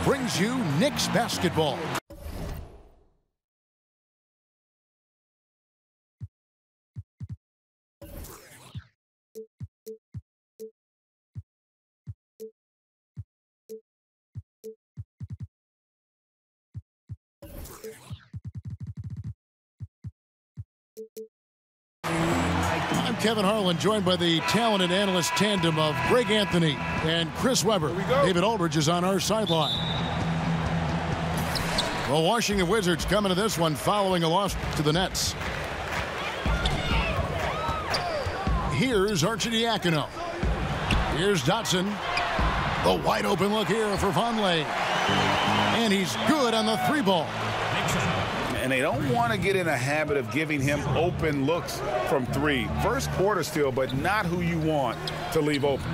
brings you Knicks basketball. I'm Kevin Harlan, joined by the talented analyst tandem of Greg Anthony and Chris Webber. David Aldridge is on our sideline. Well, Washington Wizards coming to this one following a loss to the Nets. Here's Arcidiacono. Here's Dotson. The wide open look here for Vonleh. And he's good on the three ball. And they don't want to get in a habit of giving him open looks from three. First quarter still, but not who you want to leave open.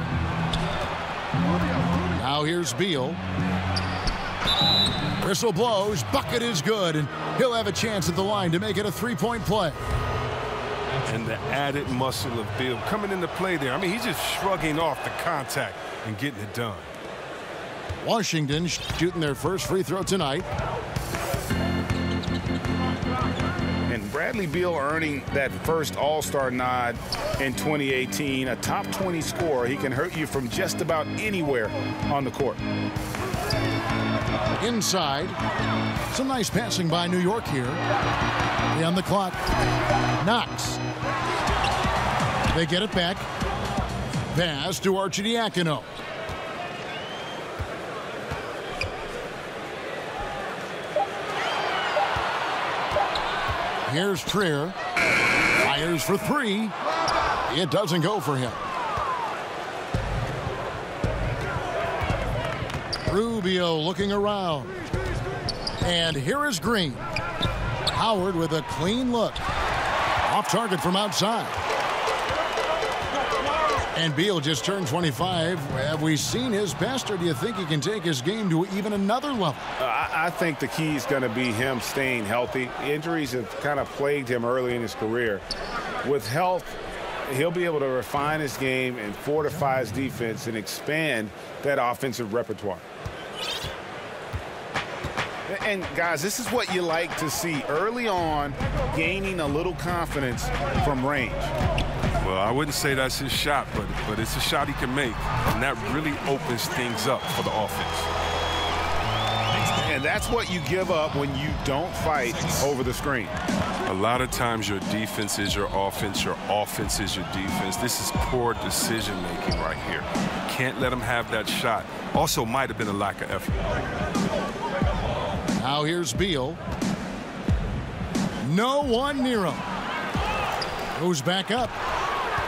Now here's Beal. Whistle blows. Bucket is good, and he'll have a chance at the line to make it a three-point play. And the added muscle of Beal coming into play there. I mean, he's just shrugging off the contact and getting it done. Washington shooting their first free throw tonight. And Bradley Beal earning that first All-Star nod in 2018. A top 20 scorer. He can hurt you from just about anywhere on the court. Inside. Some nice passing by New York here. On the clock. Knox. They get it back. Pass to Arcidiacono. Here's Trier. Fires for three. It doesn't go for him. Rubio looking around. And here is Green. Howard with a clean look. Off target from outside. And Beal just turned 25. Have we seen his best, or do you think he can take his game to even another level? I think the key is going to be him staying healthy. Injuries have kind of plagued him early in his career. With health, he'll be able to refine his game and fortify his defense and expand that offensive repertoire. And, guys, this is what you like to see early on, gaining a little confidence from range. Well, I wouldn't say that's his shot, but it's a shot he can make, and that really opens things up for the offense. And that's what you give up when you don't fight over the screen. A lot of times your defense is your offense is your defense. This is poor decision-making right here. Can't let him have that shot. Also might have been a lack of effort. Now here's Beal. No one near him. Goes back up.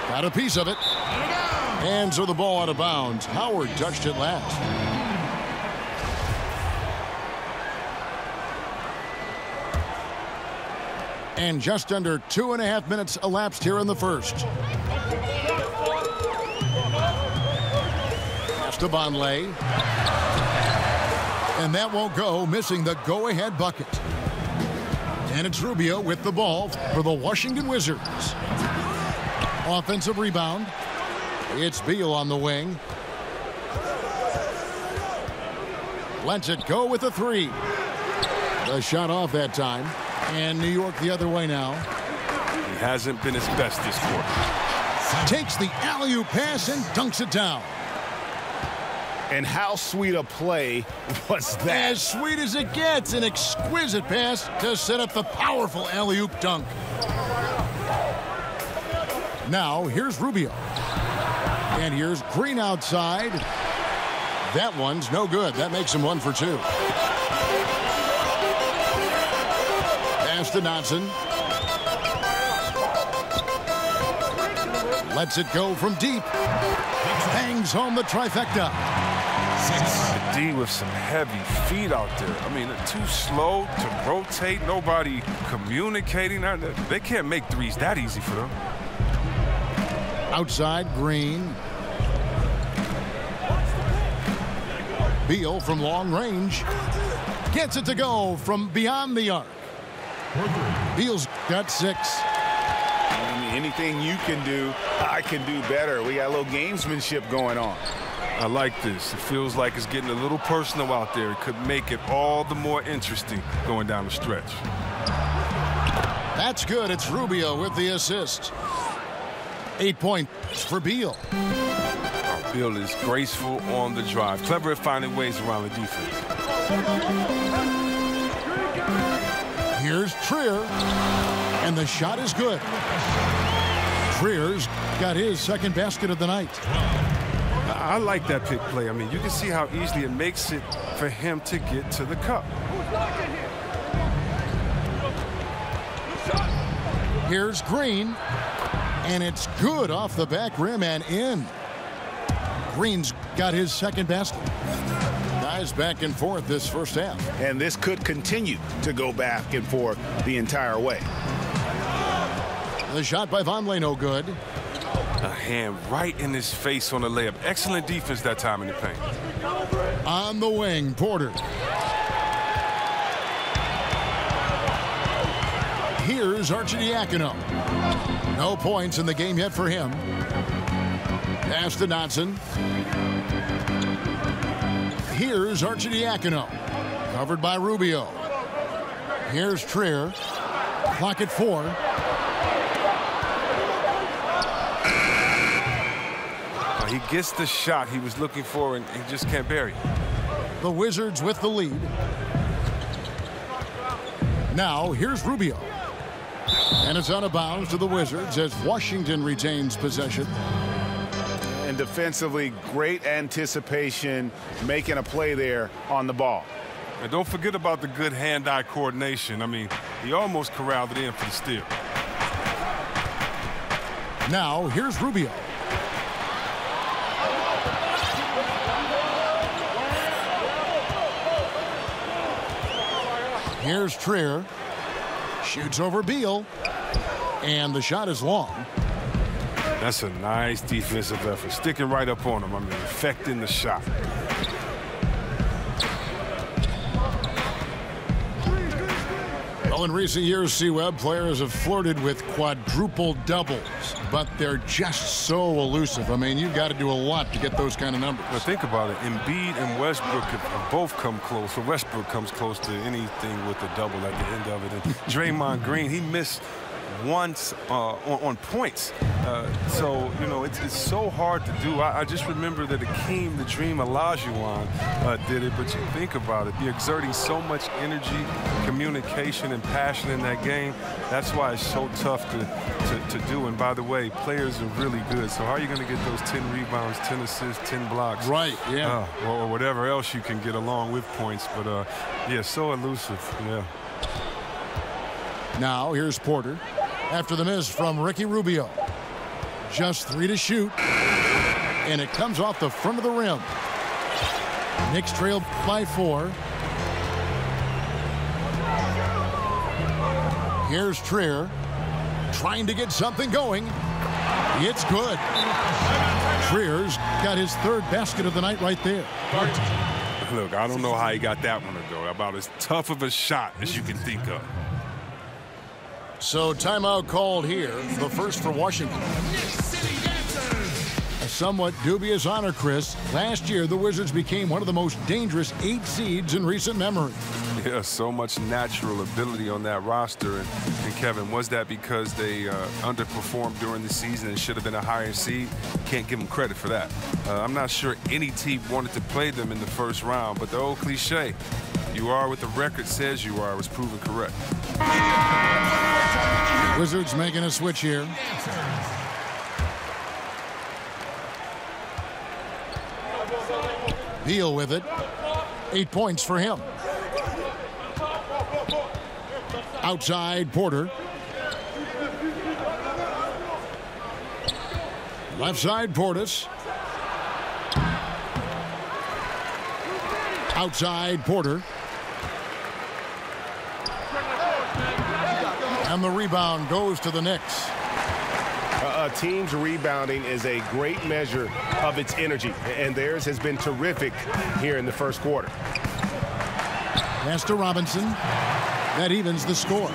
Got a piece of it. And so the ball out of bounds. Howard touched it last. And just under 2.5 minutes elapsed here in the first. Pass to Vonleh. And that won't go, missing the go-ahead bucket. And it's Rubio with the ball for the Washington Wizards. Offensive rebound. It's Beal on the wing. Lets it go with a three. The shot off that time. And New York the other way now. He hasn't been his best this quarter. Takes the alley-oop pass and dunks it down. And how sweet a play was that? As sweet as it gets. An exquisite pass to set up the powerful alley-oop dunk. Now, here's Rubio. And here's Green outside. That one's no good. That makes him 1 for 2. Pass to Dotson. Lets it go from deep. Bangs home the trifecta. The D with some heavy feet out there. I mean, they're too slow to rotate. Nobody communicating. They can't make threes that easy for them. Outside, Green. Beal from long range. Gets it to go from beyond the arc. Beal's got 6. I mean, anything you can do, I can do better. We got a little gamesmanship going on. I like this. It feels like it's getting a little personal out there. It could make it all the more interesting going down the stretch. That's good. It's Rubio with the assist. 8 points for Beal. Beal is graceful on the drive. Clever at finding ways around the defense. Here's Trier. And the shot is good. Trier's got his second basket of the night. I like that pick play. I mean, you can see how easily it makes it for him to get to the cup. Here's Green. And it's good off the back rim and in. Green's got his second basket. Guys back and forth this first half. And this could continue to go back and forth the entire way. The shot by Vonleh, no good. A hand right in his face on the layup. Excellent defense that time in the paint. On the wing, Porter. Here's Arcidiacono. No points in the game yet for him. Pass to Dotson. Here's Arcidiacono. Covered by Rubio. Here's Trier. Clock at 4. He gets the shot he was looking for, and he just can't bury it. The Wizards with the lead. Now, here's Rubio. And it's out of bounds to the Wizards as Washington retains possession. And defensively, great anticipation, making a play there on the ball. And don't forget about the good hand-eye coordination. I mean, he almost corralled it in for the steal. Now, here's Rubio. Here's Trier. Shoots over Beal. And the shot is long. That's a nice defensive effort. Sticking right up on him. I mean, affecting the shot. Well, in recent years, C-Web, players have flirted with quadruple doubles, but they're just so elusive. I mean, you've got to do a lot to get those kind of numbers. Well, think about it. Embiid and Westbrook have both come close. So Westbrook comes close to anything with a double at the end of it. And Draymond Green, he missed once on points. So, you know, it's so hard to do. I just remember that Akeem the Dream Olajuwon did it, but you think about it. You're exerting so much energy, communication, and passion in that game. That's why it's so tough to do. And by the way, players are really good. So how are you going to get those 10 rebounds, 10 assists, 10 blocks? Right, yeah. Or whatever else you can get along with points. But, yeah, so elusive, yeah. Now, here's Porter. After the miss from Ricky Rubio. Just 3 to shoot. And it comes off the front of the rim. Knicks trail by 4. Here's Trier. Trying to get something going. It's good. Trier's got his third basket of the night right there. Look, I don't know how he got that one to go. About as tough of a shot as you can think of. So timeout called here, the first for Washington. A somewhat dubious honor, Chris. Last year, the Wizards became one of the most dangerous 8 seeds in recent memory. Yeah, so much natural ability on that roster. And Kevin, was that because they underperformed during the season and should have been a higher seed? Can't give them credit for that. I'm not sure any team wanted to play them in the first round, but the old cliche, you are what the record says you are, was proven correct. Wizards making a switch here. Beal with it. 8 points for him. Outside, Porter. Left side, Portis. Outside, Porter. And the rebound goes to the Knicks. A team's rebounding is a great measure of its energy, and theirs has been terrific here in the first quarter. Pass to Robinson. That evens the score.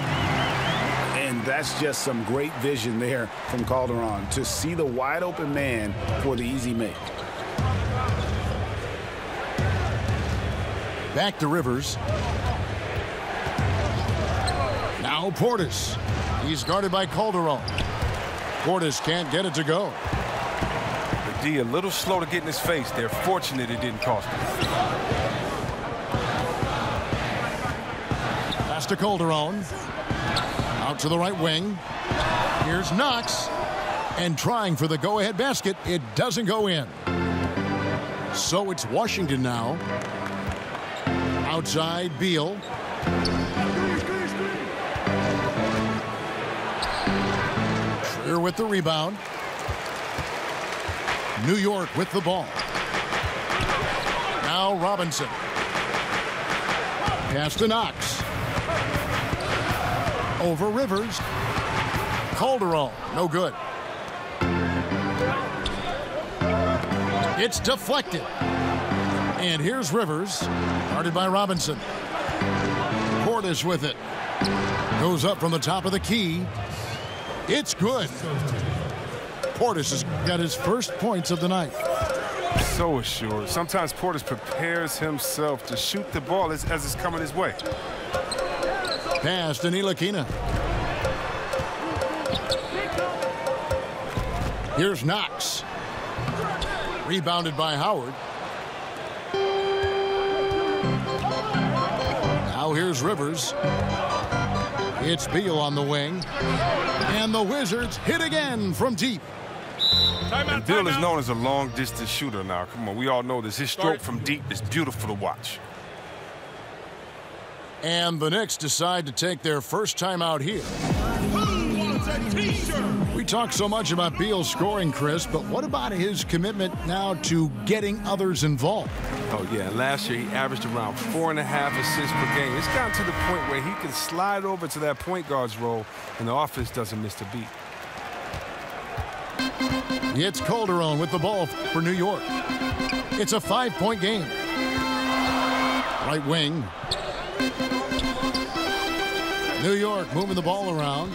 And that's just some great vision there from Calderon to see the wide open man for the easy make. Back to Rivers. Now Portis. He's guarded by Calderon. Portis can't get it to go. The D a little slow to get in his face. They're fortunate it didn't cost him. Pass to Calderon. Out to the right wing. Here's Knox. And trying for the go-ahead basket. It doesn't go in. So it's Washington now. Outside, Beal. Trier with the rebound. New York with the ball. Now Robinson. Pass to Knox. Over Rivers. Calderon, no good. It's deflected. And here's Rivers, guarded by Robinson. Portis with it. Goes up from the top of the key. It's good. Portis has got his first points of the night. So assured. Sometimes Portis prepares himself to shoot the ball as it's coming his way. Pass to Ntilikina. Here's Knox. Rebounded by Howard. Now here's Rivers. It's Beal on the wing. And the Wizards hit again from deep. And Beal is known as a long-distance shooter now. Come on, we all know this. His stroke from deep is beautiful to watch. And the Knicks decide to take their first time out here. We talk so much about Beal's scoring, Chris, but what about his commitment now to getting others involved? Oh, yeah. Last year, he averaged around 4.5 assists per game. It's gotten to the point where he can slide over to that point guard's role, and the offense doesn't miss a beat. It's Calderon with the ball for New York. It's a 5-point game. Right wing. New York moving the ball around.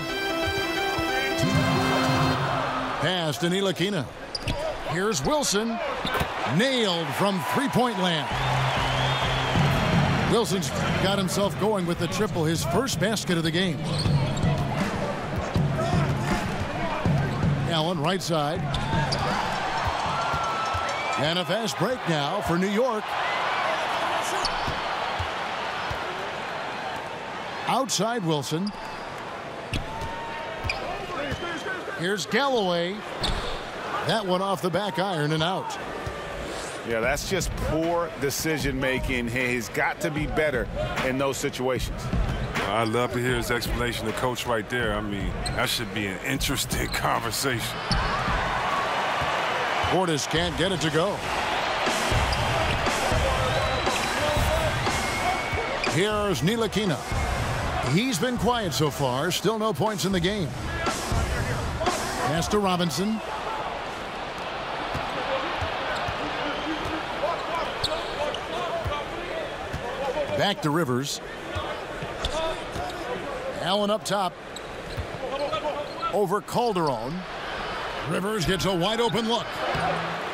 Pass to Ntilikina. Here's Wilson. Nailed from three-point land. Wilson's got himself going with the triple, his first basket of the game. Allen, right side. And a fast break now for New York. Outside Wilson. Here's Galloway. That one off the back iron and out. Yeah, that's just poor decision-making. He's got to be better in those situations. I'd love to hear his explanation to coach right there. I mean, that should be an interesting conversation. Portis can't get it to go. Here's Ntilikina. He's been quiet so far. Still no points in the game. Pass to Robinson. Back to Rivers. Allen up top. Over Calderon. Rivers gets a wide open look.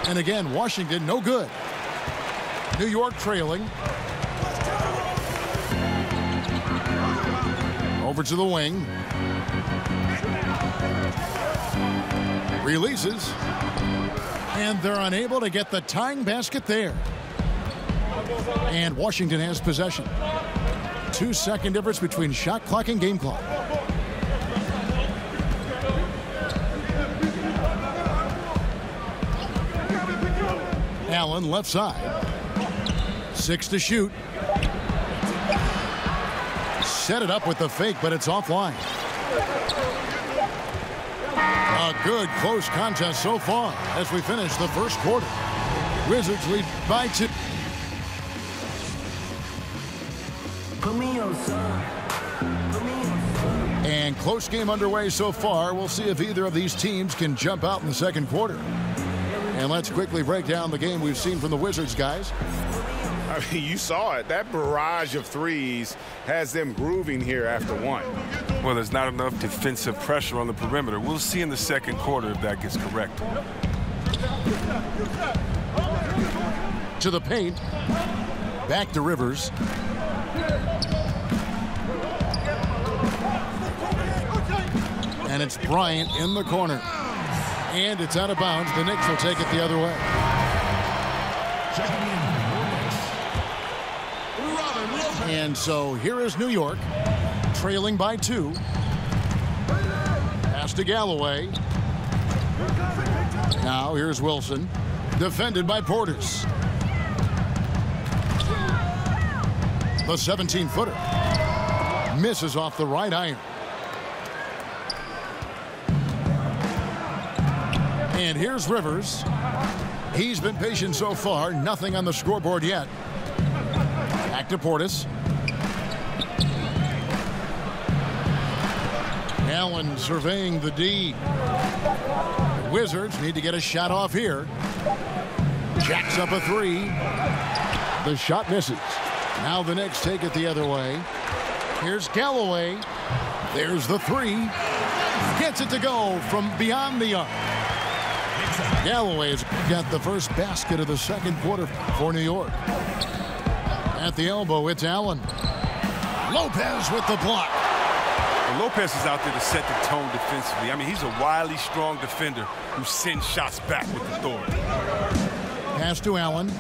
And again, Washington no good. New York trailing. Over to the wing. Releases. And they're unable to get the tying basket there. And Washington has possession. 2-second difference between shot clock and game clock. Allen left side. 6 to shoot. Set it up with the fake, but it's offline. A good close contest so far as we finish the first quarter. Wizards lead by 2. And close game underway so far. We'll see if either of these teams can jump out in the second quarter. And let's quickly break down the game we've seen from the Wizards, guys. I mean, you saw it. That barrage of threes has them grooving here after one. Well, there's not enough defensive pressure on the perimeter. We'll see in the second quarter if that gets correct. To the paint. Back to Rivers. And it's Bryant in the corner. And it's out of bounds. The Knicks will take it the other way. And so here is New York, trailing by 2. Pass to Galloway. Now here's Wilson, defended by Portis. The 17-footer misses off the right iron. And here's Rivers. He's been patient so far. Nothing on the scoreboard yet. Back to Portis. Allen surveying the D. The Wizards need to get a shot off here. Jacks up a 3. The shot misses. Now the Knicks take it the other way. Here's Galloway. There's the 3. Gets it to go from beyond the arc. Galloway's got the first basket of the second quarter for New York. At the elbow, it's Allen. Lopez with the block. And Lopez is out there to set the tone defensively. I mean, he's a wily, strong defender who sends shots back with authority. Pass to Allen.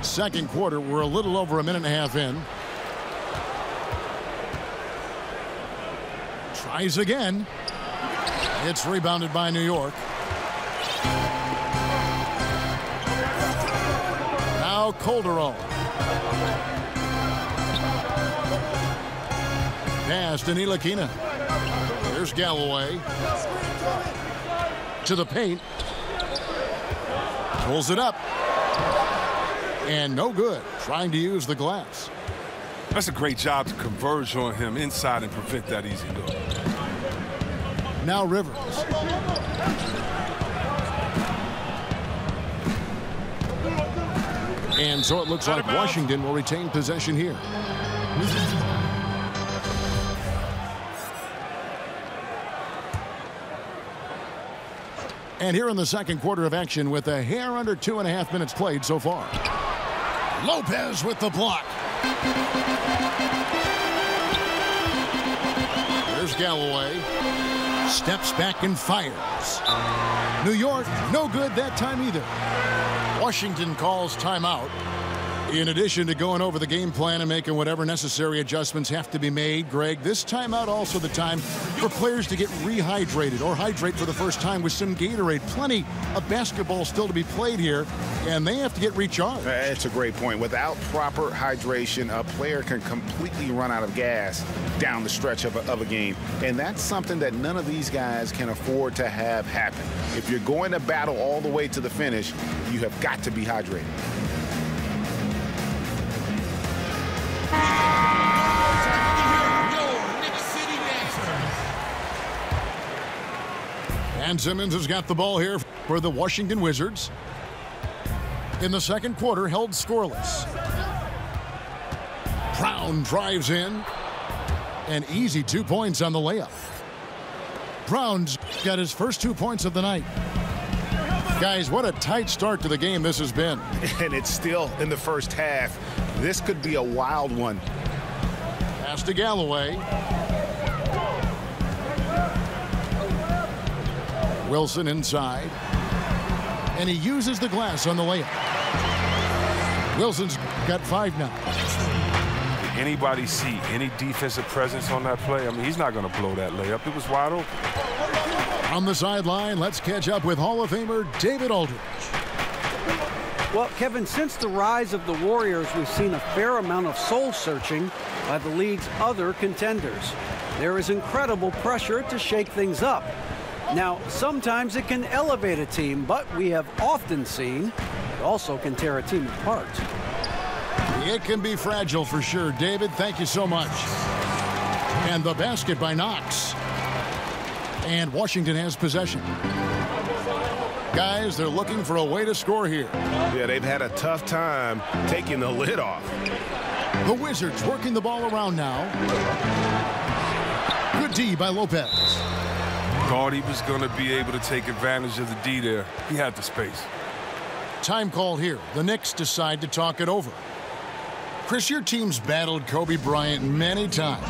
Second quarter, we're a little over a minute and a half in. Tries again. It's rebounded by New York. Now Calderon. Pass to Ntilikina. Here's Galloway. To the paint. Pulls it up. And no good. Trying to use the glass. That's a great job to converge on him inside and prevent that easy look. Now Rivers. And so it looks like Washington will retain possession here. And here in the second quarter of action with a hair under 2.5 minutes played so far. Lopez with the block. There's Galloway. Steps back and fires. New York, no good that time either. Washington calls timeout. In addition to going over the game plan and making whatever necessary adjustments have to be made, Greg, this timeout also the time for players to get rehydrated or hydrate for the first time with some Gatorade. Plenty of basketball still to be played here, and they have to get recharged. It's a great point. Without proper hydration, a player can completely run out of gas down the stretch of a game, and that's something that none of these guys can afford to have happen. If you're going to battle all the way to the finish, you have got to be hydrated. And Simmons has got the ball here for the Washington Wizards. In the second quarter, held scoreless. Brown drives in. An easy 2 points on the layup. Brown's got his first 2 points of the night. Guys, what a tight start to the game this has been. And it's still in the first half. This could be a wild one. Pass to Galloway. Wilson inside. And he uses the glass on the layup. Wilson's got 5 now. Did anybody see any defensive presence on that play? I mean, he's not going to blow that layup. It was wide open. On the sideline, let's catch up with Hall of Famer David Aldridge. Well, Kevin, since the rise of the Warriors, we've seen a fair amount of soul-searching by the league's other contenders. There is incredible pressure to shake things up. Now, sometimes it can elevate a team, but we have often seen it also can tear a team apart. It can be fragile for sure. David, thank you so much. And the basket by Knox. And Washington has possession. Guys, they're looking for a way to score here. Yeah, they've had a tough time taking the lid off. The Wizards working the ball around now. Good D by Lopez. Thought he was going to be able to take advantage of the D there. He had the space. Time called here. The Knicks decide to talk it over. Chris, your team's battled Kobe Bryant many times.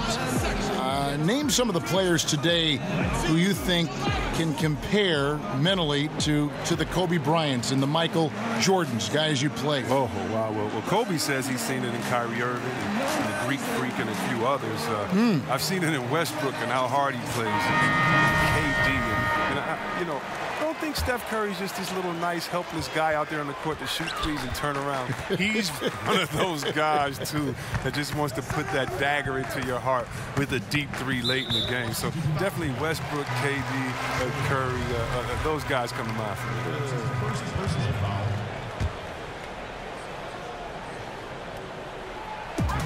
Name some of the players today who you think can compare mentally to the Kobe Bryants and the Michael Jordans, guys you played. Oh, wow. Well, Kobe says he's seen it in Kyrie Irving and the Greek Freak and a few others. I've seen it in Westbrook and how hard he plays. KD. And I don't think Steph Curry's just this little nice, helpless guy out there on the court to shoot threes and turn around. He's one of those guys, too, that just wants to put that dagger into your heart with a deep three late in the game. So definitely Westbrook, KD, Curry, those guys come to mind for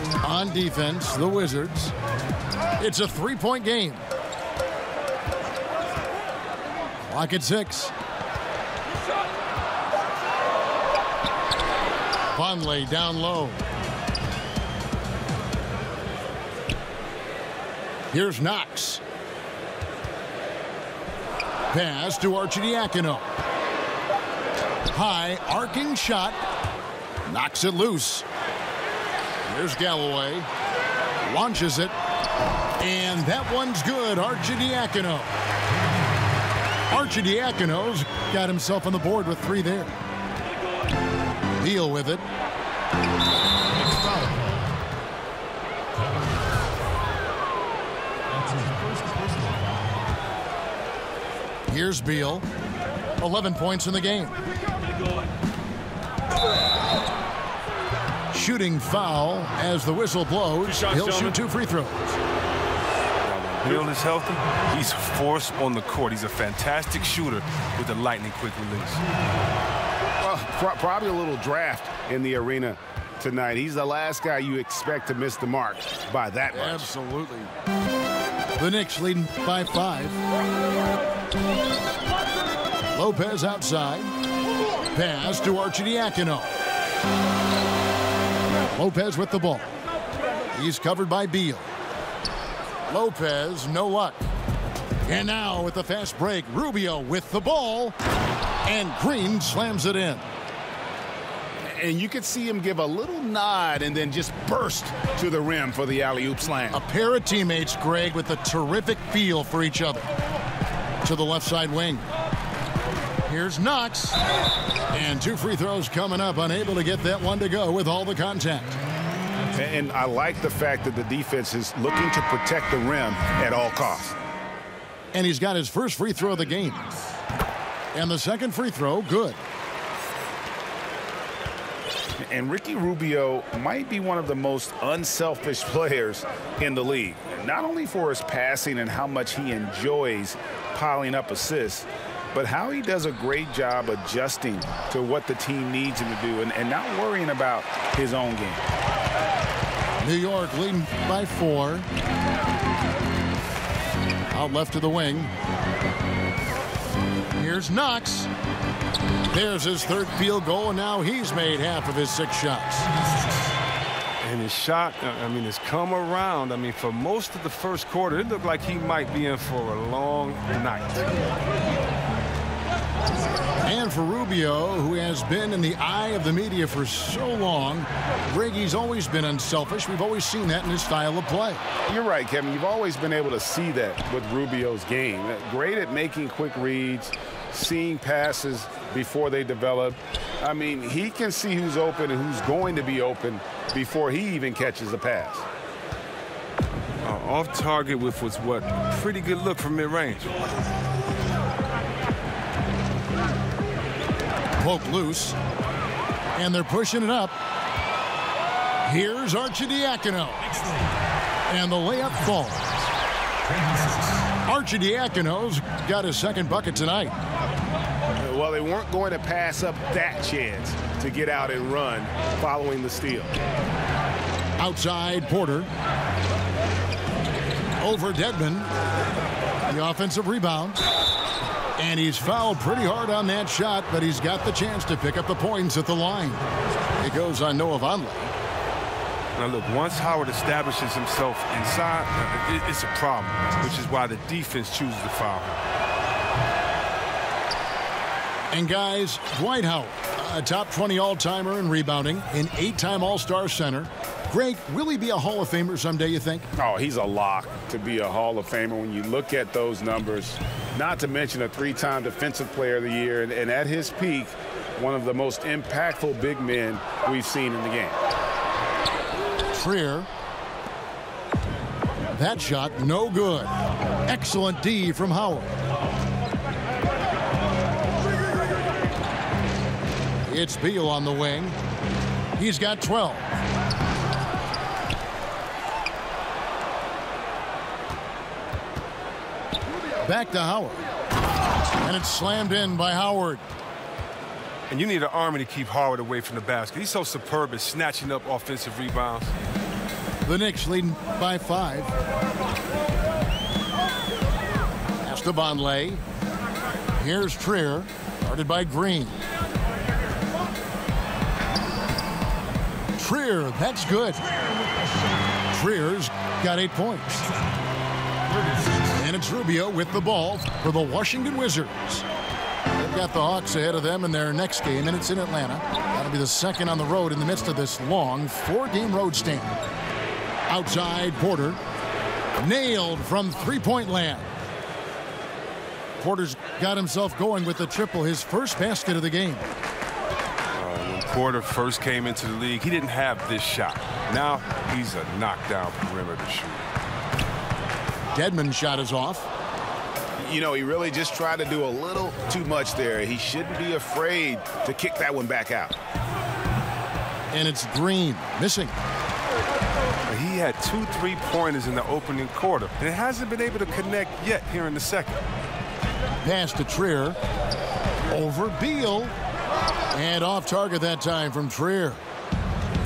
me. On defense, the Wizards. It's a three-point game. Clock at 6. Vonleh down low. Here's Knox. Pass to Arcidiacono. High arcing shot. Knocks it loose. Here's Galloway. Launches it. And that one's good. Arcidiacono. Arcidiacono's got himself on the board with 3 there. Beal with it. Here's Beal. 11 points in the game. Shooting foul as the whistle blows. He'll shoot 2 free throws. Beal is healthy. He's a force on the court. He's a fantastic shooter with a lightning-quick release. Well, probably a little draft in the arena tonight. He's the last guy you expect to miss the mark by that much. Absolutely. The Knicks leading by 5. Lopez outside. Pass to Arcidiacono. Lopez with the ball. He's covered by Beal. Lopez, no luck. And now with the fast break, Rubio with the ball. And Green slams it in. And you could see him give a little nod and then just burst to the rim for the alley-oop slam. A pair of teammates, Greg, with a terrific feel for each other. To the left side wing. Here's Knox. And 2 free throws coming up, unable to get that one to go with all the contact. And I like the fact that the defense is looking to protect the rim at all costs. And he's got his first free throw of the game. And the second free throw, good. And Ricky Rubio might be one of the most unselfish players in the league. Not only for his passing and how much he enjoys piling up assists, but how he does a great job adjusting to what the team needs him to do and not worrying about his own game. New York leading by 4. Out left to the wing. Here's Knox. There's his 3rd field goal, and now he's made half of his 6 shots. And his shot, has come around. For most of the first quarter, it looked like he might be in for a long night. And for Rubio, who has been in the eye of the media for so long, Greg, he's always been unselfish. We've always seen that in his style of play. You're right, Kevin. You've always been able to see that with Rubio's game. Great at making quick reads, seeing passes before they develop. He can see who's open and who's going to be open before he even catches the pass. Off target with what's what? Pretty good look from mid-range. Poke loose. And they're pushing it up. Here's Arcidiacono. And the layup falls. Arcidiacono's got his 2nd bucket tonight. Well, they weren't going to pass up that chance to get out and run following the steal. Outside, Porter. Over Dedmon. The offensive rebound. And he's fouled pretty hard on that shot, but he's got the chance to pick up the points at the line. It goes on Noah Vonleh. Now, look, once Howard establishes himself inside, it's a problem, which is why the defense chooses to foul him. And guys, Dwight Howard, a top 20 all-timer in rebounding, an 8-time All-Star center. Greg, will he be a Hall of Famer someday, you think? Oh, he's a lock to be a Hall of Famer when you look at those numbers. Not to mention a 3-time Defensive Player of the Year, and at his peak, one of the most impactful big men we've seen in the game. Trier. That shot, no good. Excellent D from Howard. It's Beal on the wing. He's got 12. Back to Howard. And it's slammed in by Howard. And you need an army to keep Howard away from the basket. He's so superb at snatching up offensive rebounds. The Knicks leading by 5. Pass to Vonleh. Here's Trier, guarded by Green. Trier, that's good. Trier's got 8 points. And it's Rubio with the ball for the Washington Wizards. They've got the Hawks ahead of them in their next game, and it's in Atlanta. That'll be the second on the road in the midst of this long 4-game road stand. Outside, Porter. Nailed from three-point land. Porter's got himself going with the triple, his first basket of the game. When Porter first came into the league, he didn't have this shot. Now he's a knockdown perimeter shooter. Dedmon's shot is off. You know, he really just tried to do a little too much there. He shouldn't be afraid to kick that one back out. And it's Green missing. He had 2 3-pointers in the opening quarter, and it hasn't been able to connect yet here in the second. Pass to Trier. Over Beal. And off target that time from Trier.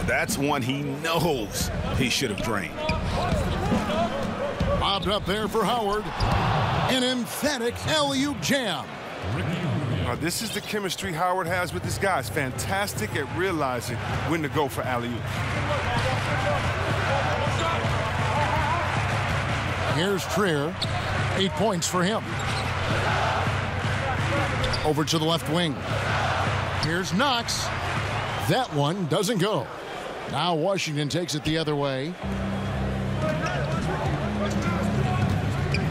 That's one he knows he should have drained. Bobbed up there for Howard. An emphatic alley-oop jam. Now, this is the chemistry Howard has with his guys. Fantastic at realizing when to go for alley-oop. Here's Trier. 8 points for him. Over to the left wing. Here's Knox. That one doesn't go. Now Washington takes it the other way.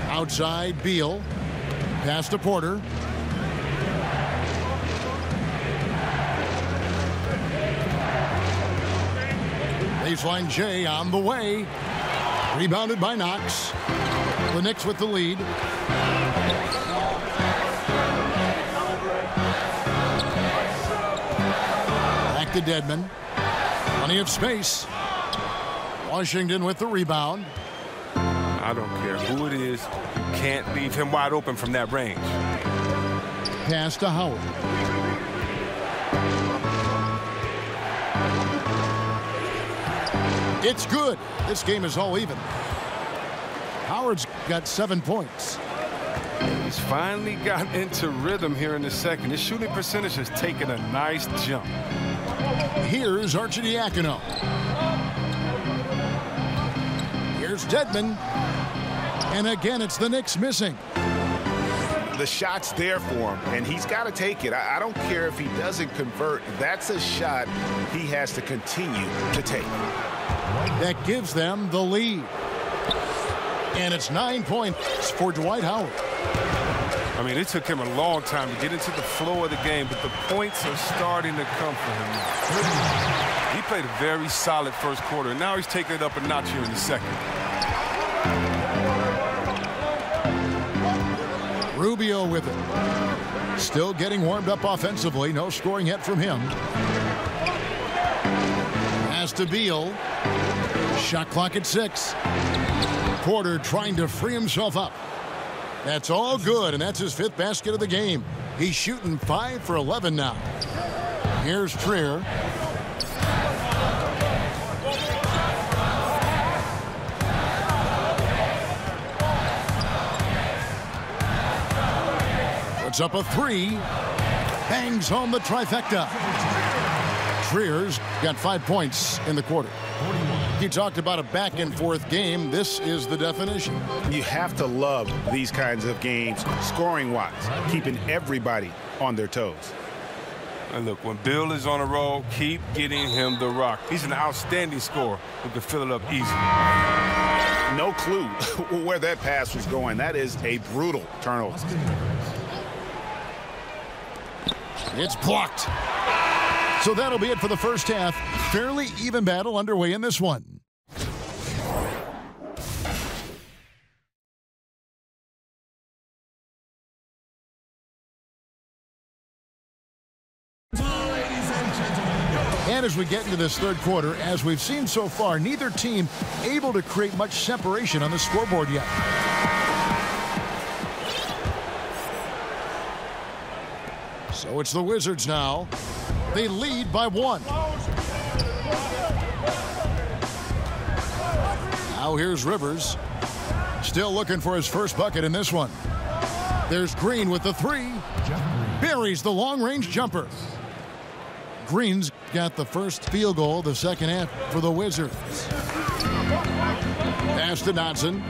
Outside, Beal. Pass to Porter. Baseline J on the way. Rebounded by Knox. The Knicks with the lead. Back to Dedmon. Plenty of space. Washington with the rebound. I don't care who it is. You can't leave him wide open from that range. Pass to Howard. It's good. This game is all even. Howard's got 7 points. He's finally gotten into rhythm here in the second. His shooting percentage has taken a nice jump. Here's Arcidiacono. Here's Dedmon. And again, it's the Knicks missing. The shot's there for him, and he's got to take it. I don't care if he doesn't convert. That's a shot he has to continue to take. That gives them the lead. And it's 9 points for Dwight Howard. I mean, it took him a long time to get into the flow of the game, but the points are starting to come for him now. He played a very solid first quarter, and now he's taking it up a notch here in the second. Rubio with it. Still getting warmed up offensively. No scoring yet from him. Pass to Beal. Shot clock at 6. Porter trying to free himself up. That's all good, and that's his 5th basket of the game. He's shooting 5 for 11 now. Here's Trier. Puts up a 3. Bangs home the trifecta. Trier's got 5 points in the quarter. You talked about a back-and-forth game. This is the definition. You have to love these kinds of games, scoring-wise, keeping everybody on their toes. And look, when Bill is on a roll, keep getting him the rock. He's an outstanding scorer who can fill it up easy. No clue where that pass was going. That is a brutal turnover. It's blocked. So that'll be it for the first half. Fairly even battle underway in this one. And as we get into this third quarter, as we've seen so far, neither team able to create much separation on the scoreboard yet. So it's the Wizards now. They lead by 1. Now here's Rivers. Still looking for his first bucket in this one. There's Green with the 3. Buries the long-range jumper. Green's got the first field goal of the second half for the Wizards. Pass to Dotson.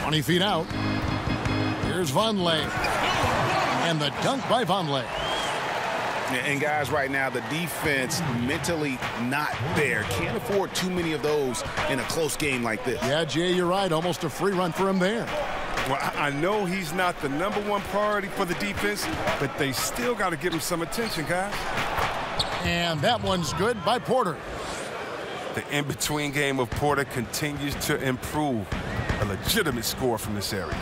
"20 feet out. Here's Vonleh. And the dunk by Vonleh. And guys, right now, the defense mentally not there. Can't afford too many of those in a close game like this. Yeah, Jay, you're right. Almost a free run for him there. Well, I know he's not the #1 priority for the defense, but they still got to give him some attention, guys. And that one's good by Porter. The in-between game of Porter continues to improve. A legitimate score from this area.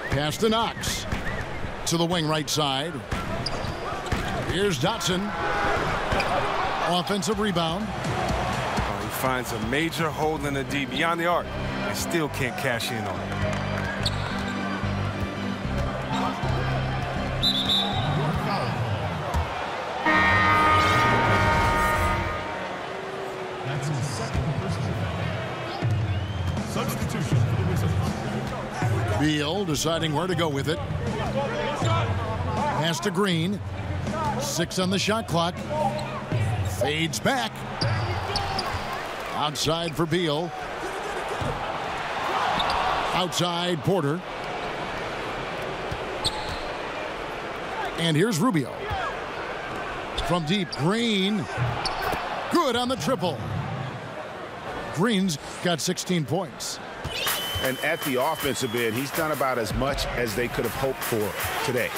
Pass to Knox. To the wing right side. Here's Dotson. Offensive rebound. He finds a major hole in the D beyond the arc. They still can't cash in on it. That's his second personal. Substitution for the Wizards. Beal deciding where to go with it. Pass to Green. 6 on the shot clock. Fades back. Outside for Beal. Outside Porter. And here's Rubio. From deep, Green. Good on the triple. Green's got 16 points. And at the offensive end, he's done about as much as they could have hoped for today.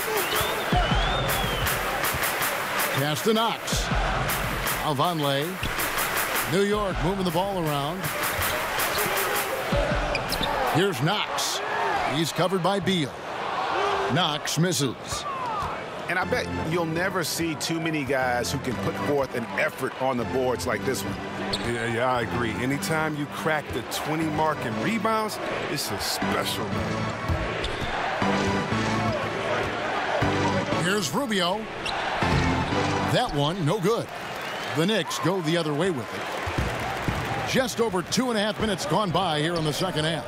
Pass to Knox. Now Vonleh. New York moving the ball around. Here's Knox. He's covered by Beal. Knox misses. And I bet you'll never see too many guys who can put forth an effort on the boards like this one. Yeah, I agree. Anytime you crack the 20 mark in rebounds, it's a special game. Here's Rubio. That one, no good. The Knicks go the other way with it. Just over 2.5 minutes gone by here in the second half.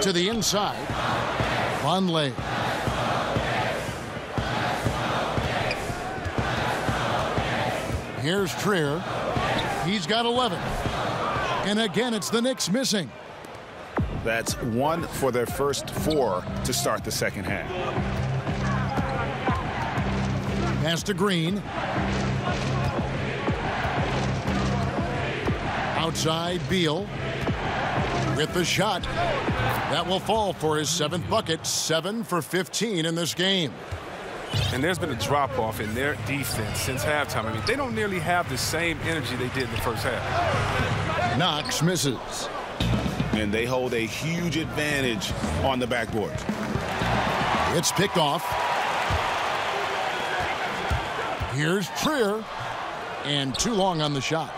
To the inside. Vonleh. Here's Trier. He's got 11. And again, it's the Knicks missing. That's 1 for their first 4 to start the second half. Pass to Green. Outside Beal. With the shot. That will fall for his 7th bucket. 7 for 15 in this game. And there's been a drop-off in their defense since halftime. I mean, they don't nearly have the same energy they did in the first half. Knox misses. And they hold a huge advantage on the backboard. It's picked off. Here's Trier. And too long on the shot.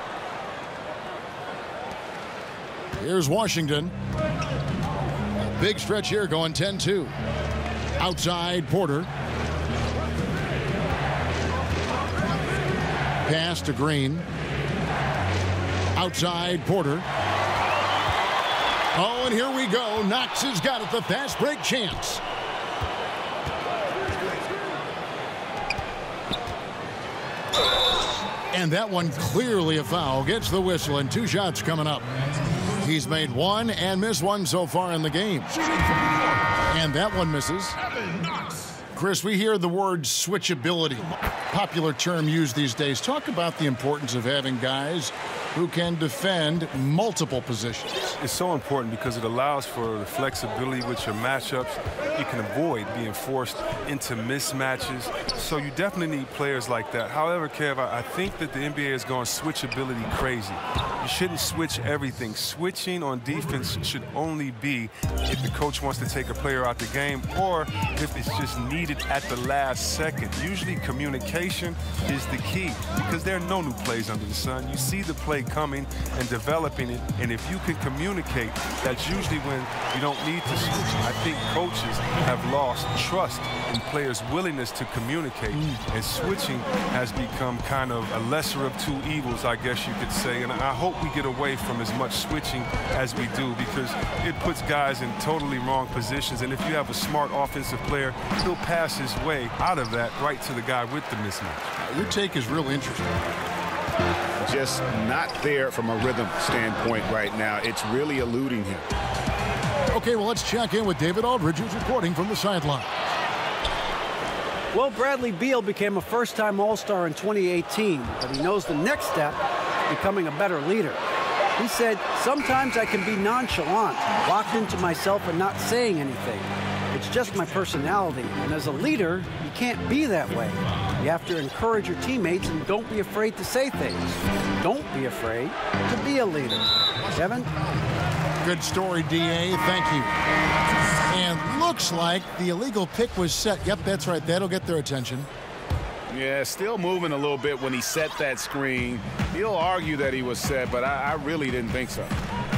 Here's Washington. A big stretch here going 10-2. Outside Porter. Pass to Green. Outside Porter. Oh, and here we go. Knox has got it. The fast break chance. And that one clearly a foul. Gets the whistle, and 2 shots coming up. He's made one and missed one so far in the game. And that one misses. Chris, we hear the word switchability, popular term used these days. Talk about the importance of having guys who can defend multiple positions. It's so important because it allows for the flexibility with your matchups. You can avoid being forced into mismatches. So you definitely need players like that. However, Kev, I think that the NBA has gone switchability crazy. You shouldn't switch everything. Switching on defense should only be if the coach wants to take a player out the game or if it's just needed at the last second. Usually communication is the key because there are no new plays under the sun. You see the play coming and developing it, and if you can communicate, that's usually when you don't need to switch. I think coaches have lost trust in players' willingness to communicate, and switching has become kind of a lesser of two evils, I guess you could say, and I hope we get away from as much switching as we do because it puts guys in totally wrong positions, and if you have a smart offensive player, he'll pass his way out of that right to the guy with the mismatch. Your take is real interesting. Just not there from a rhythm standpoint right now. It's really eluding him. Okay, well, let's check in with David Aldridge, who's reporting from the sideline. Well, Bradley Beal became a first-time All-Star in 2018, but he knows the next step is becoming a better leader. He said, sometimes I can be nonchalant, locked into myself and not saying anything. It's just my personality, and as a leader, you can't be that way. You have to encourage your teammates and don't be afraid to say things. Don't be afraid to be a leader. Kevin? Good story, D.A. Thank you. And looks like the illegal pick was set. Yep, that's right. That'll get their attention. Yeah, still moving a little bit when he set that screen. He'll argue that he was set, but I really didn't think so.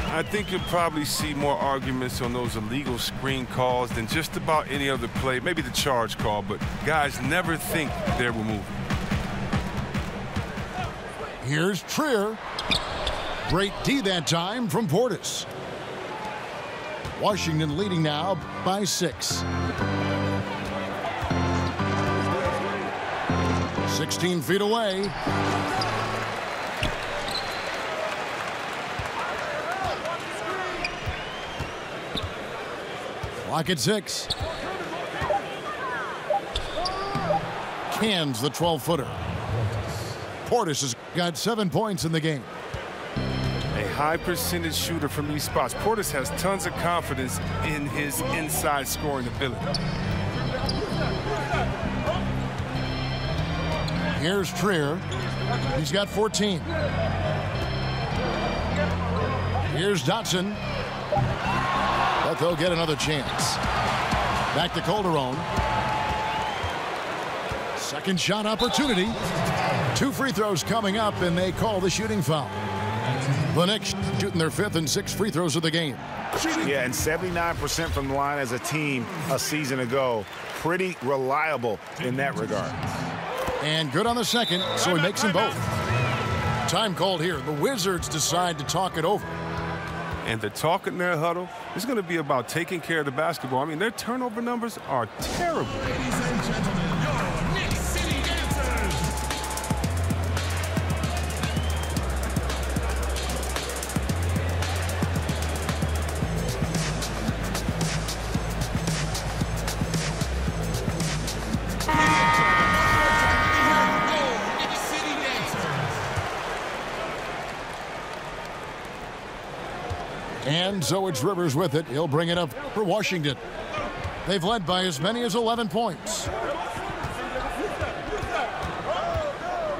I think you'll probably see more arguments on those illegal screen calls than just about any other play, maybe the charge call, but guys never think they're moving. Here's Trier. Great D that time from Portis. Washington leading now by 6. 16 feet away. Clock at 6. Cans the 12-footer. Portis has got 7 points in the game. A high percentage shooter from these spots. Portis has tons of confidence in his inside scoring ability. Here's Trier. He's got 14. Here's Dotson. But they'll get another chance. Back to Calderon. Second shot opportunity. 2 free throws coming up, and they call the shooting foul. The Knicks shooting their 5th and 6th free throws of the game. Yeah, and 79% from the line as a team a season ago. Pretty reliable in that regard. And good on the second, so he makes them both. Time called here. The Wizards decide to talk it over. And the talk in their huddle is going to be about taking care of the basketball. I mean, their turnover numbers are terrible. Ladies and gentlemen, your Knicks City Dancers. Knicks City Dancers. And so it's Rivers with it. He'll bring it up for Washington. They've led by as many as 11 points.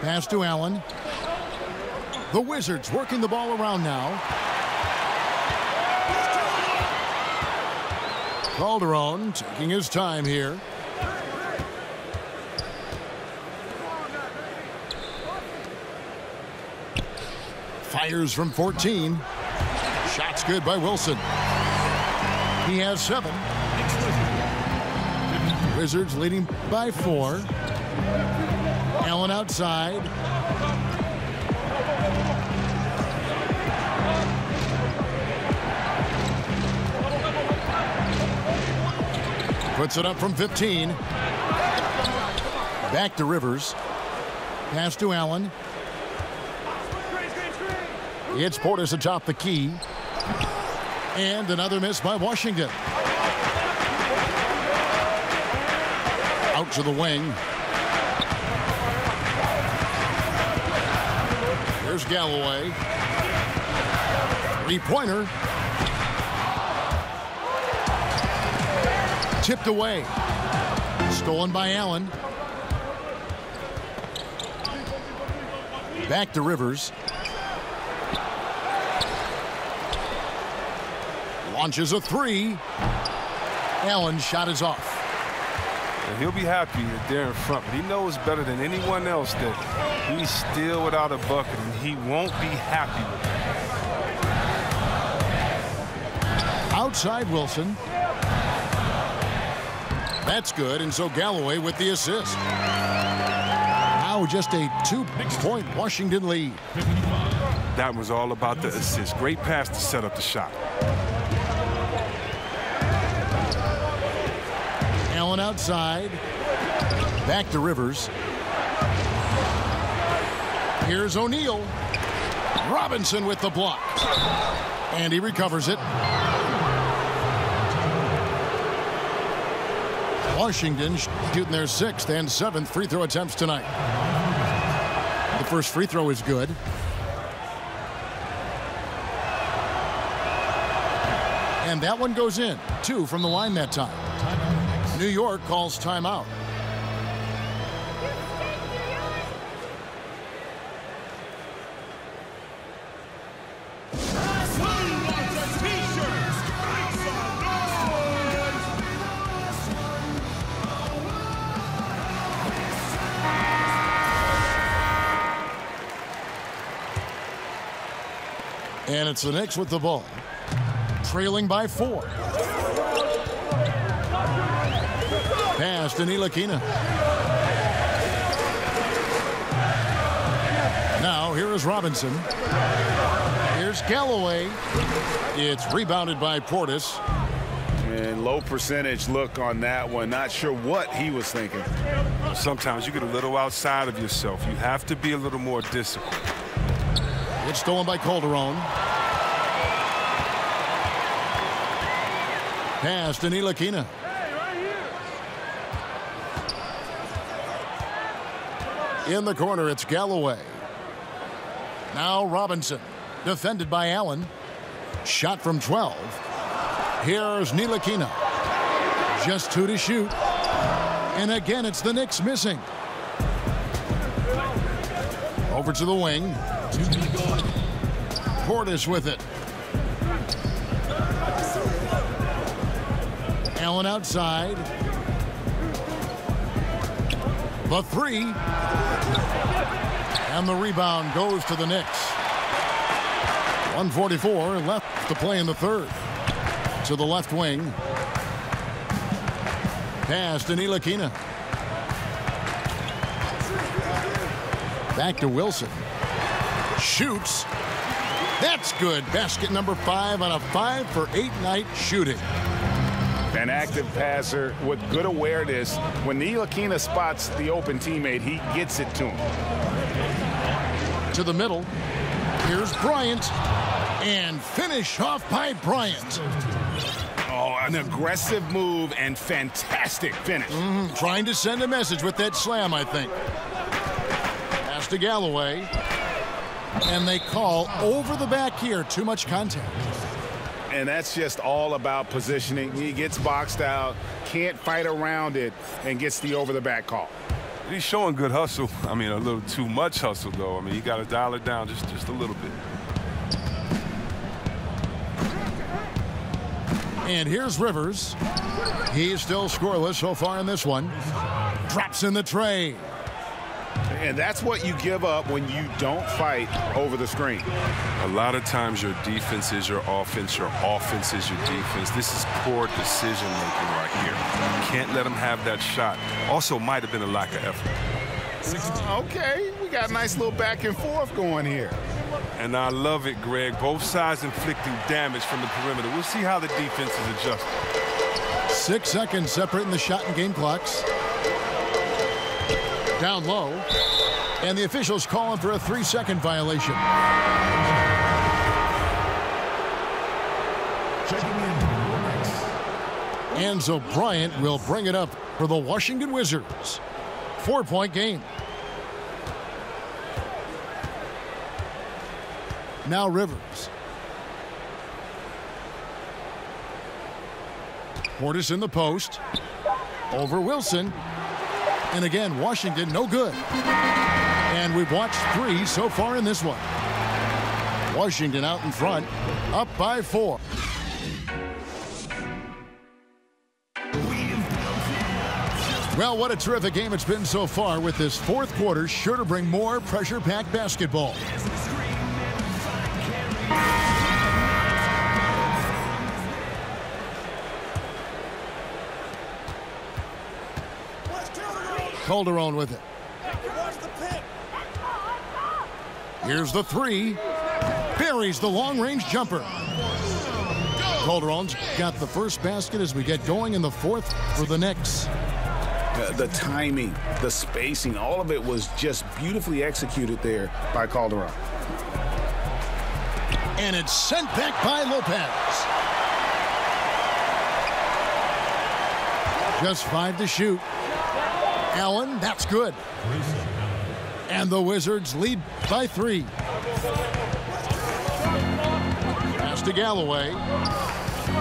Pass to Allen. The Wizards working the ball around now. Calderon taking his time here. Fires from 14. Shots good by Wilson. He has 7. Wizards leading by 4. Allen outside. Puts it up from 15. Back to Rivers. Pass to Allen. It's Portis atop the key. And another miss by Washington. Out to the wing. Here's Galloway. Three-pointer. Tipped away. Stolen by Allen. Back to Rivers. Launches a three. Allen's shot is off. And he'll be happy that they're in front, but he knows better than anyone else that he's still without a bucket, and he won't be happy with it. Outside Wilson. That's good, and so Galloway with the assist. Now just a 2-point Washington lead. That was all about the assist. Great pass to set up the shot. Allen outside. Back to Rivers. Here's O'Neal. Robinson with the block. And he recovers it. Washington shooting their 6th and 7th free throw attempts tonight. The first free throw is good. And that one goes in. 2 from the line that time. New York calls timeout. And it's the Knicks with the ball, trailing by 4. Pass to Ntilikina. Now here is Robinson. Here's Galloway. It's rebounded by Portis. And low percentage look on that one. Not sure what he was thinking. Sometimes you get a little outside of yourself. You have to be a little more disciplined. It's stolen by Calderon. Pass to Ntilikina. In the corner, it's Galloway. Now Robinson, defended by Allen. Shot from 12. Here's Ntilikina. Just 2 to shoot. And again, it's the Knicks missing. Over to the wing. Portis with it. Allen outside. The 3. And the rebound goes to the Knicks. 1:44 left to play in the 3rd. To the left wing. Pass to Ntilikina. Back to Wilson. Shoots. That's good. Basket number 5 on a 5-for-8 night shooting. An active passer with good awareness. When Ntilikina spots the open teammate, he gets it to him. To the middle. Here's Bryant. And finish off by Bryant. Oh, an aggressive move and fantastic finish. Trying to send a message with that slam, I think. Pass to Galloway. And they call over the back here. Too much contact. And that's just all about positioning. He gets boxed out, can't fight around it, and gets the over-the-back call. He's showing good hustle. I mean, a little too much hustle, though. I mean, you got to dial it down just a little bit. And here's Rivers. He's still scoreless so far in this one. Drops in the tray. And that's what you give up when you don't fight over the screen. A lot of times your defense is your offense is your defense. This is poor decision making right here. You can't let them have that shot. Also might have been a lack of effort. Okay, we got a nice little back and forth going here. And I love it, Greg. Both sides inflicting damage from the perimeter. We'll see how the defense is adjusted. 6 seconds separating the shot and game clocks. Down low. And the officials calling for a 3-second violation. And so Bryant will bring it up for the Washington Wizards. 4-point game. Now Rivers. Portis in the post. Over Wilson. And again, Washington no good. And we've watched 3 so far in this one. Washington out in front, up by 4. Well, what a terrific game it's been so far, with this fourth quarter sure to bring more pressure-packed basketball. Calderon with it. Here's the 3. Buries the long-range jumper. Calderon's got the first basket as we get going in the fourth for the Knicks. The timing, the spacing, all of it was just beautifully executed there by Calderon. And it's sent back by Lopez. Just 5 to shoot. Allen, that's good. And the Wizards lead by 3. Pass to Galloway.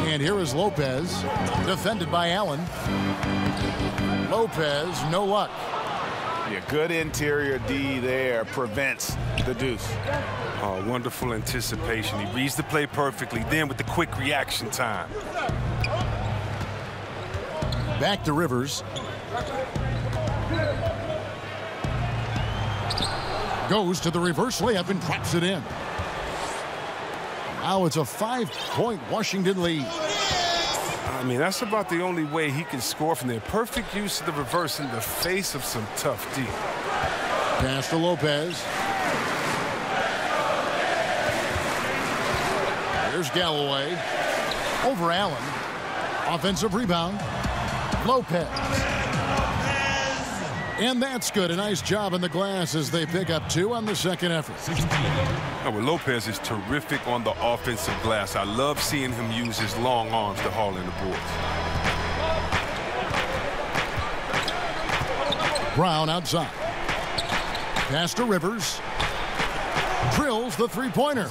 And here is Lopez, defended by Allen. Lopez, no luck. Yeah, good interior D there, prevents the deuce. Oh, wonderful anticipation. He reads the play perfectly, then with the quick reaction time. Back to Rivers. Goes to the reverse layup and traps it in. Now it's a 5-point Washington lead. I mean, that's about the only way he can score from there. Perfect use of the reverse in the face of some tough D. Pass to Lopez. Here's Galloway. Over Allen. Offensive rebound. Lopez. And that's good. A nice job in the glass as they pick up 2 on the second effort. Oh, well, Lopez is terrific on the offensive glass. I love seeing him use his long arms to haul in the boards. Brown outside. Pass to Rivers. Drills the three-pointer.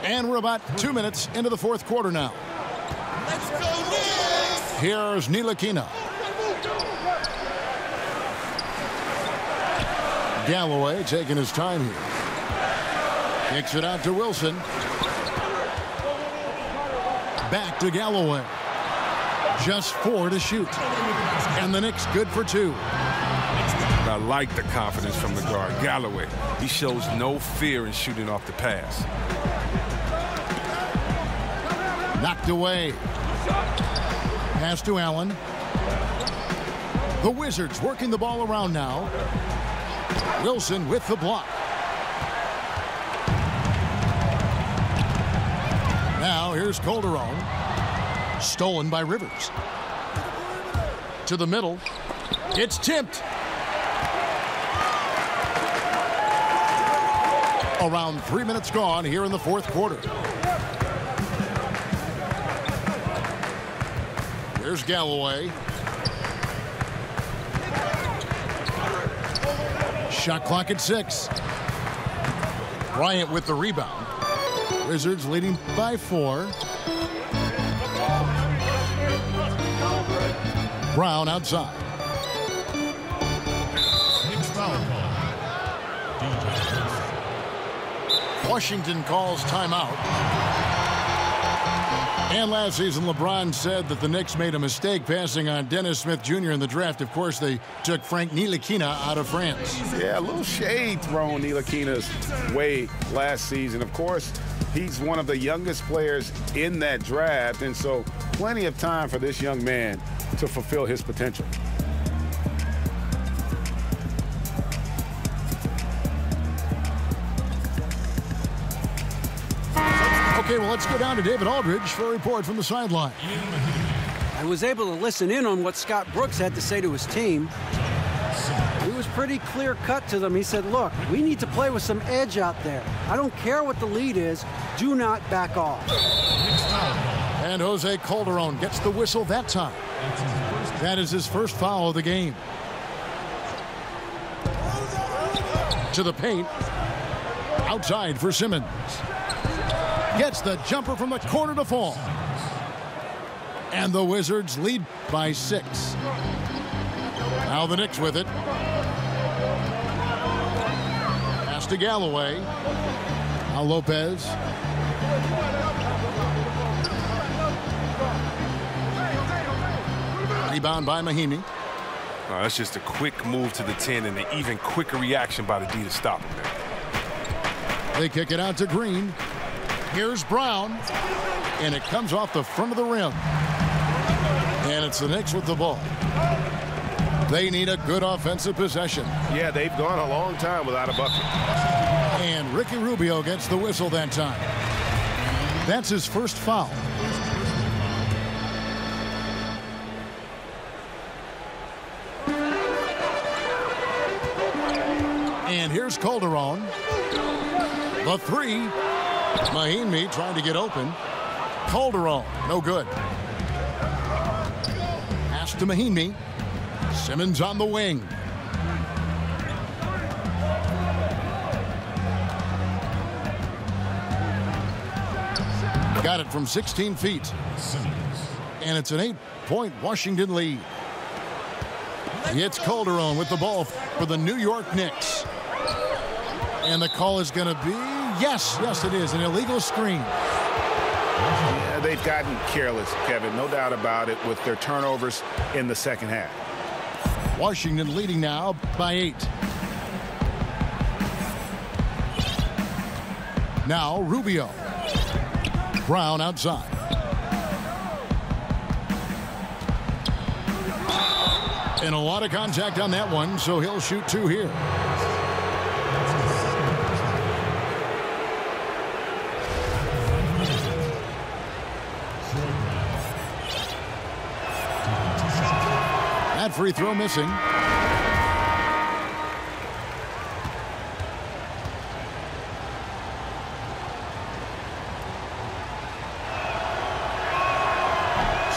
And we're about 2 minutes into the fourth quarter now. Let's go, Knicks! Here's Ntilikina. Galloway taking his time here. Kicks it out to Wilson. Back to Galloway. Just 4 to shoot. And the Knicks good for 2. I like the confidence from the guard. Galloway, he shows no fear in shooting off the pass. Knocked away. Pass to Allen. The Wizards working the ball around now. Wilson with the block. Now here's Calderon. Stolen by Rivers. To the middle. It's tipped. Around 3 minutes gone here in the fourth quarter. Here's Galloway. Shot clock at 6. Bryant with the rebound. Wizards leading by 4. Brown outside. Washington calls timeout. And last season, LeBron said that the Knicks made a mistake passing on Dennis Smith Jr. in the draft. Of course, they took Frank Ntilikina out of France. Yeah, a little shade thrown Ntilikina's way last season. Of course, he's one of the youngest players in that draft, and so plenty of time for this young man to fulfill his potential. Okay, well, let's go down to David Aldridge for a report from the sideline. I was able to listen in on what Scott Brooks had to say to his team. He was pretty clear cut to them. He said, look, we need to play with some edge out there. I don't care what the lead is. Do not back off. And Jose Calderon gets the whistle that time. That is his first foul of the game. To the paint. Outside for Simmons. Gets the jumper from the corner to fall. And the Wizards lead by 6. Now the Knicks with it. Pass to Galloway. Now Lopez. Rebound by Mahimi. That's just a quick move to the 10 and an even quicker reaction by the D to stop him there. They kick it out to Green. Here's Brown. And it comes off the front of the rim. And it's the Knicks with the ball. They need a good offensive possession. Yeah, they've gone a long time without a bucket. And Ricky Rubio gets the whistle that time. That's his first foul. And here's Calderon. The 3. Mahimi trying to get open. Calderon, no good. Pass to Mahimi. Simmons on the wing. Got it from 16 feet. And it's an 8-point Washington lead. It's Calderon with the ball for the New York Knicks. And the call is going to be, yes, it is, an illegal screen. Yeah, they've gotten careless, Kevin, no doubt about it, with their turnovers in the second half. Washington leading now by 8. Now Rubio. Brown outside. And a lot of contact on that one, so he'll shoot 2 here. That free throw missing.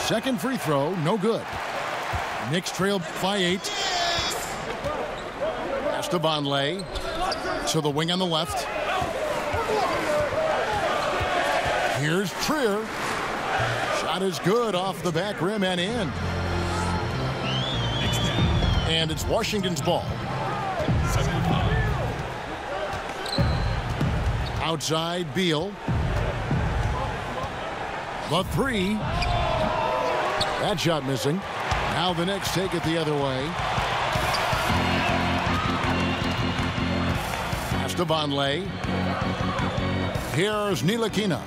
Second free throw, no good. Knicks trail by 8. Esteban Lay to the wing on the left. Here's Trier. Shot is good off the back rim and in. And it's Washington's ball. Outside, Beal. The 3. That shot missing. Now the Knicks take it the other way. Esteban Lay. Here's Ntilikina.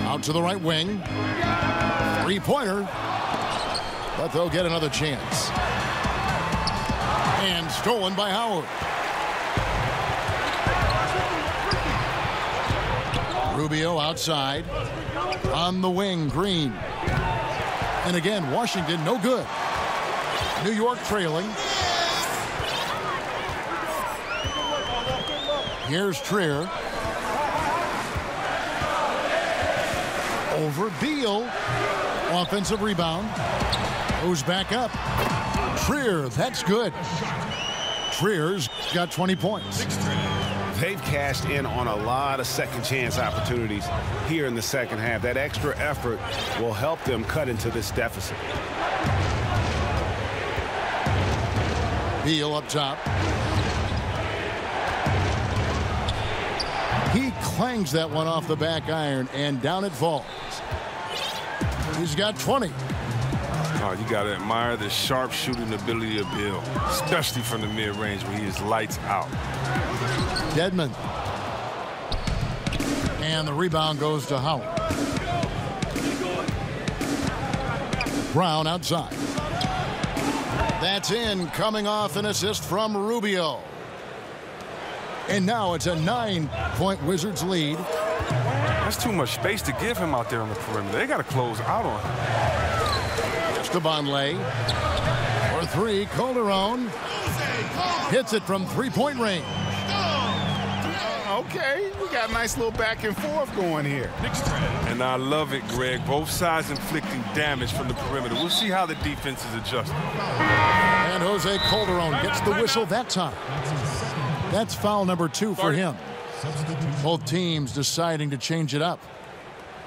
Out to the right wing. 3-pointer. But they'll get another chance. And stolen by Howard. Rubio outside. On the wing, Green. And again, Washington, no good. New York trailing. Here's Trier. Over Beal. Offensive rebound. Goes back up. Trier, that's good. Trier's got 20 points. They've cashed in on a lot of second chance opportunities here in the second half. That extra effort will help them cut into this deficit. Beal up top. He clangs that one off the back iron, and down it falls. He's got 20. Oh, you got to admire the sharp shooting ability of Beal, especially from the mid-range where he is lights out. Dedmon. And the rebound goes to Howard. Brown outside. That's in, coming off an assist from Rubio. And now it's a 9-point Wizards lead. That's too much space to give him out there on the perimeter. They got to close out on him. Esteban Lay. For three, Calderon hits it from three-point range. Okay, we got a nice little back and forth going here. And I love it, Greg. Both sides inflicting damage from the perimeter. We'll see how the defense is adjusting. And Jose Calderon gets the whistle that time. That's foul number 2 for him. Both teams deciding to change it up.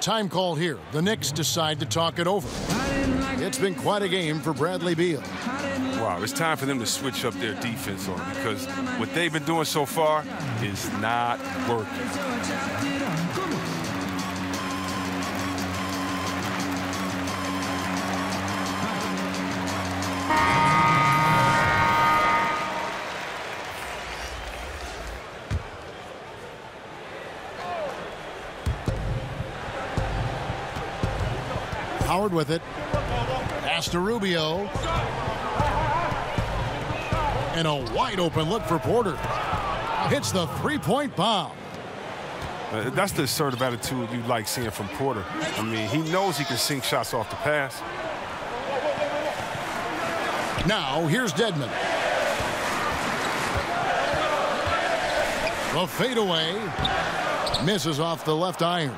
Time call here. The Knicks decide to talk it over. It's been quite a game for Bradley Beal. Wow, it's time for them to switch up their defense on it because what they've been doing so far is not working. Howard with it. Pass to Rubio. And a wide open look for Porter. Hits the three-point bomb. That's the assertive attitude you like seeing from Porter. I mean, he knows he can sink shots off the pass. Now, here's Dedmon. The fadeaway misses off the left iron.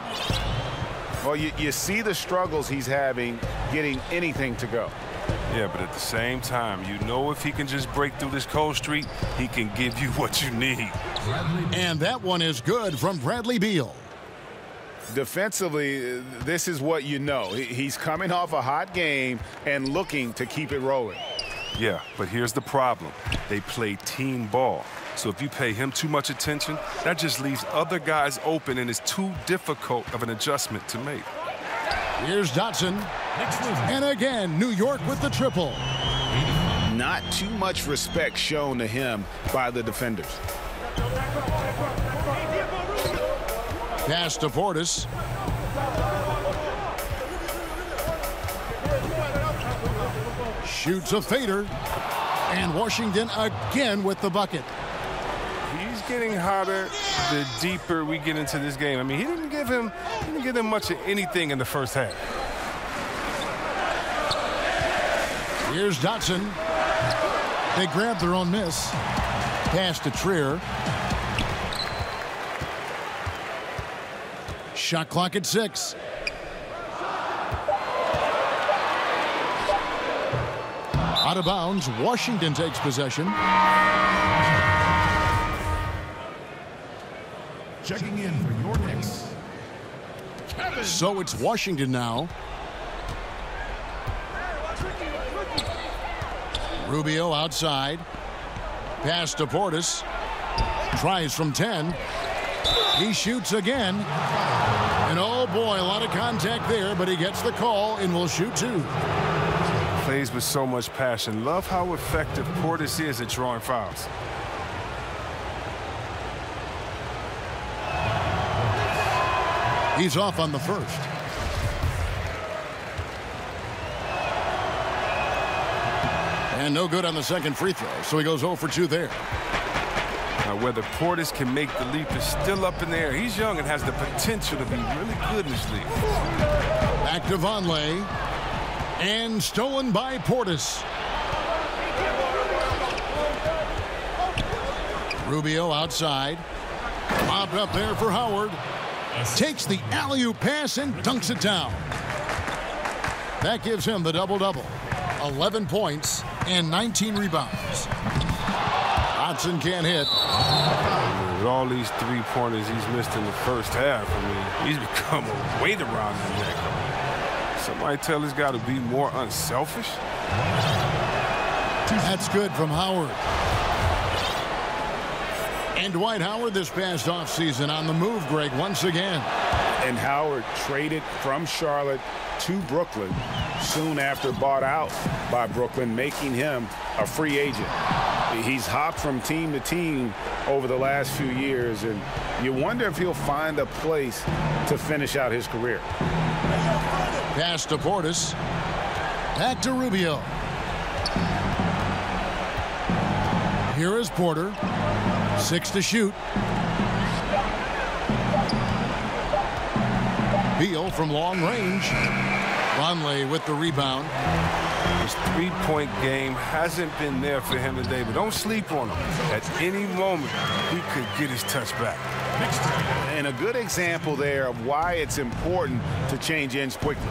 Well, you see the struggles he's having getting anything to go. Yeah, but at the same time, you know if he can just break through this cold streak, he can give you what you need. And that one is good from Bradley Beal. Defensively, this is what you know. He's coming off a hot game and looking to keep it rolling. Yeah, but here's the problem. They play team ball. So if you pay him too much attention, that just leaves other guys open and it's too difficult of an adjustment to make. Here's Dotson. And again, New York with the triple. Not too much respect shown to him by the defenders. Pass to Portis. Shoots a fader. And Washington again with the bucket. He's getting hotter the deeper we get into this game. I mean, he didn't give him much of anything in the first half. Here's Dotson. They grab their own miss. Pass to Trier. Shot clock at 6. Out of bounds. Washington takes possession. Checking in for your Knicks. So it's Washington now. Rubio outside. Pass to Portis. Tries from 10. He shoots again. And oh boy, a lot of contact there, but he gets the call and will shoot 2. Plays with so much passion. Love how effective Portis is at drawing fouls. He's off on the first. And no good on the second free throw, so he goes 0 for 2 there. Now, whether Portis can make the leap is still up in the air. He's young and has the potential to be really good in this league. Back to Vonleh. And stolen by Portis. Rubio outside. Popped up there for Howard. Takes the alley-oop pass and dunks it down. That gives him the double-double. 11 points and 19 rebounds. Dotson can't hit. With all these three-pointers he's missed in the first half, I mean, he's become a weight around the neck. Somebody tell this guy to be more unselfish. That's good from Howard. And Dwight Howard this past offseason on the move, Greg, once again. And Howard traded from Charlotte to Brooklyn soon after bought out by Brooklyn, making him a free agent. He's hopped from team to team over the last few years, and you wonder if he'll find a place to finish out his career. Pass to Portis. Back to Rubio. Here is Porter. 6 to shoot. Beal from long range. Conley with the rebound. His three-point game hasn't been there for him today, but don't sleep on him. At any moment, he could get his touch back. And a good example there of why it's important to change ends quickly.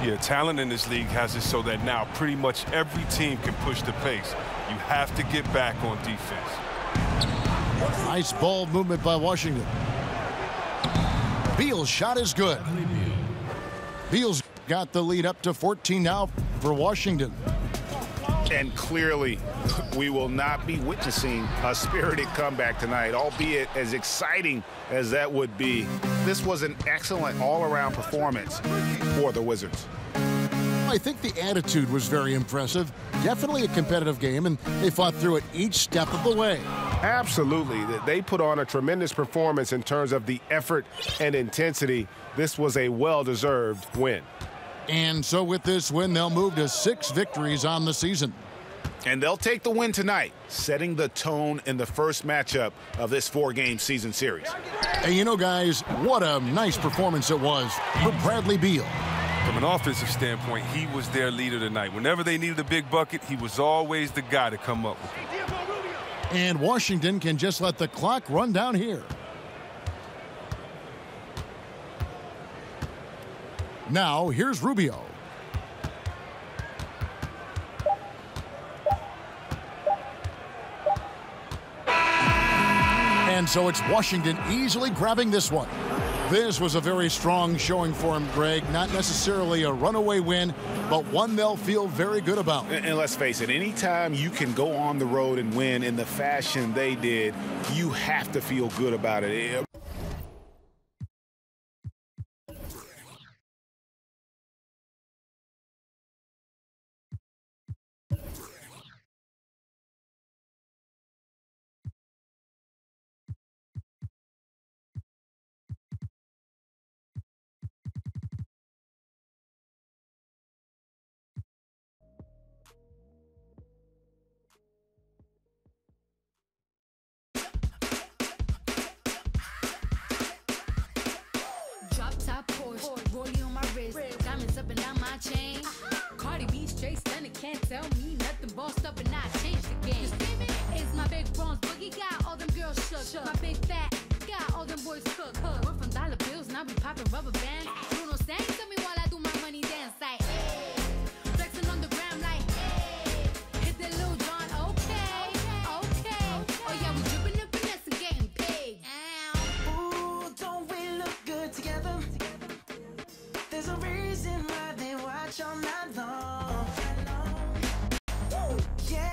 Yeah, talent in this league has it so that now pretty much every team can push the pace. You have to get back on defense. Nice ball movement by Washington. Beal's shot is good. Beal's got the lead up to 14 now for Washington. And clearly, we will not be witnessing a spirited comeback tonight, albeit as exciting as that would be. This was an excellent all-around performance for the Wizards. I think the attitude was very impressive. Definitely a competitive game, and they fought through it each step of the way. Absolutely. They put on a tremendous performance in terms of the effort and intensity. This was a well-deserved win. And so with this win, they'll move to 6 victories on the season. And they'll take the win tonight, setting the tone in the first matchup of this 4-game season series. And you know, guys, what a nice performance it was for Bradley Beal. From an offensive standpoint, he was their leader tonight. Whenever they needed a big bucket, he was always the guy to come up with it. And Washington can just let the clock run down here. Now, here's Rubio. And so it's Washington easily grabbing this one. This was a very strong showing for him, Greg. Not necessarily a runaway win, but one they'll feel very good about. And let's face it, anytime you can go on the road and win in the fashion they did, you have to feel good about it. Diamonds up and down my chain. Cardi B straight stunning, can't tell me nothing. Bossed up and I changed the game. It's my big bronze boogie, got all them girls shook. My big fat, got all them boys cooked. We're from dollar bills, now we popping rubber bands. Bruno sang to me while I do my money dance. Like, hey, flexing on the gram like, hey, hit that Lil Jon, okay. Oh yeah, we dripping and finesse and getting paid. Ooh, don't we look good together? There's a reason why they watch all night long. Woo, yeah.